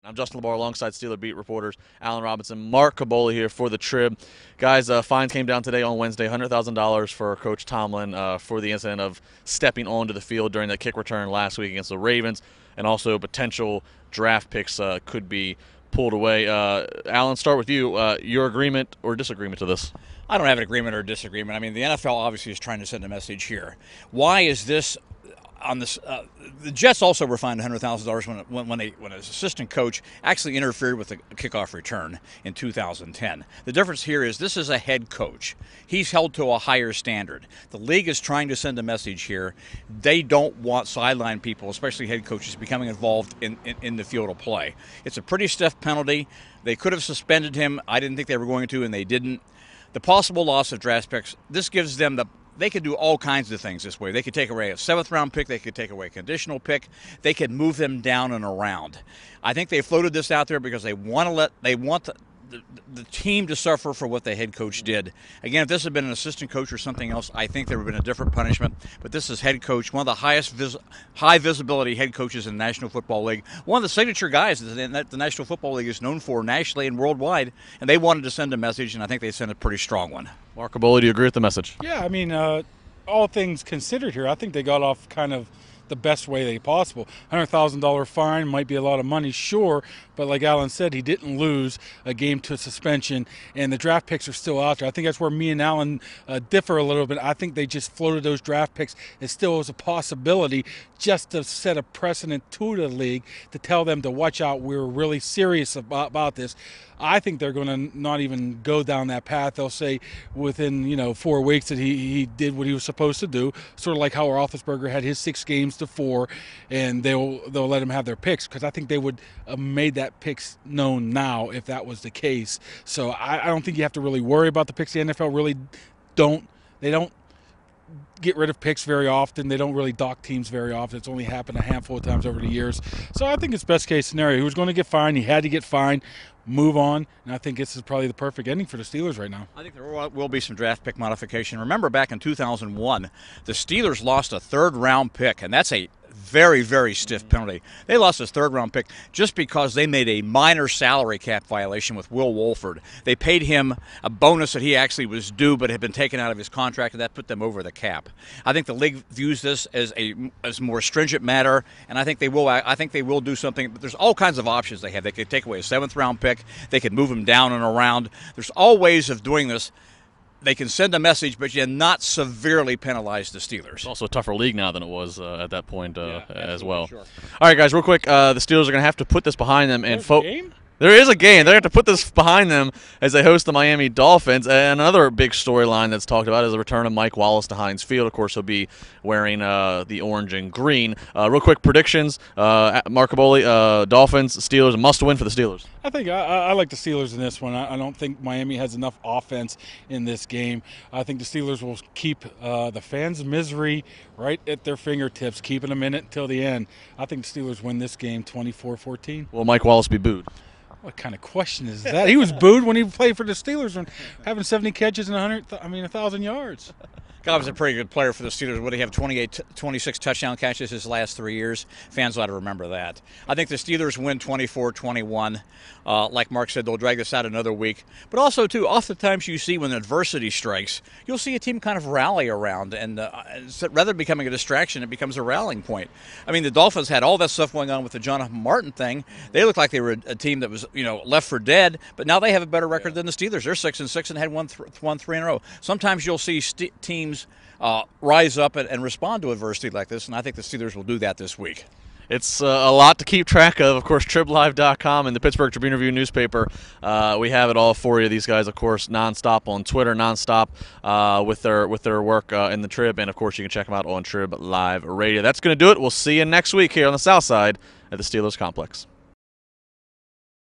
I'm Justin LeBar alongside Steeler beat reporters Alan Robinson, Mark Kaboly here for the Trib. Guys, fines came down today on Wednesday, $100,000 for Coach Tomlin for the incident of stepping onto the field during the kick return last week against the Ravens, and also potential draft picks could be pulled away. Alan, start with you. Your agreement or disagreement to this? I don't have an agreement or disagreement. I mean, the NFL obviously is trying to send a message here. Why is this on this? The Jets also were fined $100,000 when an assistant coach actually interfered with a kickoff return in 2010. The difference here is this is a head coach. He's held to a higher standard. The league is trying to send a message here. They don't want sideline people, especially head coaches, becoming involved in the field of play. It's a pretty stiff penalty. They could have suspended him. I didn't think they were going to, and they didn't. The possible loss of draft picks, this gives them they could do all kinds of things this way. They could take away a 7th-round pick. They could take away a conditional pick. They could move them down and around. I think they floated this out there because they want the team to suffer for what the head coach did. Again, if this had been an assistant coach or something else, I think there would have been a different punishment. But this is head coach, one of the highest high visibility head coaches in the National Football League, one of the signature guys that the National Football League is known for nationally and worldwide. And they wanted to send a message, and I think they sent a pretty strong one. Mark Kaboly, do you agree with the message? Yeah, I mean, all things considered here, I think they got off kind of the best way they possible. $100,000 fine might be a lot of money, sure, but like Alan said, he didn't lose a game to suspension, and the draft picks are still out there. I think that's where me and Alan differ a little bit. I think they just floated those draft picks as still as a possibility, just to set a precedent to the league to tell them to watch out. We're really serious about this. I think they're going to not even go down that path. They'll say within 4 weeks that he did what he was supposed to do, sort of like how Roethlisberger had his 6 games to 4, and they'll let him have their picks, because I think they would have made that picks known now if that was the case. So I don't think you have to really worry about the picks. The NFL really don't get rid of picks very often. They don't really dock teams very often. It's only happened a handful of times over the years. So I think it's best case scenario. He was going to get fined. He had to get fined. Move on. And I think this is probably the perfect ending for the Steelers right now. I think there will be some draft pick modification. Remember back in 2001, the Steelers lost a 3rd-round pick, and that's a very, very stiff penalty. They lost his 3rd-round pick just because they made a minor salary cap violation with Will Wolford. They paid him a bonus that he actually was due but had been taken out of his contract, and that put them over the cap. I think the league views this as a more stringent matter, and I think they will do something. But there's all kinds of options they have. They could take away a 7th-round pick. They could move him down and around. There's all ways of doing this. They can send a message, but you not severely penalize the Steelers. It's also a tougher league now than it was at that point as well. Sure. All right, guys, real quick, the Steelers are going to have to put this behind them. And Game? There is a game. They're going to have to put this behind them as they host the Miami Dolphins. And another big storyline that's talked about is the return of Mike Wallace to Heinz Field. Of course, he'll be wearing the orange and green. Real quick predictions. Mark Kaboly, Dolphins, Steelers, must win for the Steelers. I think I like the Steelers in this one. I don't think Miami has enough offense in this game. I think the Steelers will keep the fans' misery right at their fingertips, keeping them in it until the end. I think the Steelers win this game 24-14. Will Mike Wallace be booed? What kind of question is that? He was booed when he played for the Steelers and having 70 catches and 1,000 yards. God was a pretty good player for the Steelers. Would he have 26 touchdown catches his last 3 years? Fans ought to remember that. I think the Steelers win 24-21. Like Mark said, they'll drag this out another week. But also, too, oftentimes you see when adversity strikes, you'll see a team kind of rally around. And rather than becoming a distraction, it becomes a rallying point. I mean, the Dolphins had all that stuff going on with the Jonathan Martin thing. They looked like they were a team that was, left for dead. But now they have a better record than the Steelers. They're 6-6 and had won 3 in a row. Sometimes you'll see teams rise up and respond to adversity like this, and I think the Steelers will do that this week. It's a lot to keep track of. Of course, TribLive.com and the Pittsburgh Tribune-Review newspaper. We have it all for you. These guys, of course, nonstop on Twitter, nonstop with their work in the Trib, and of course, you can check them out on Trib Live Radio. That's going to do it. We'll see you next week here on the South Side at the Steelers Complex.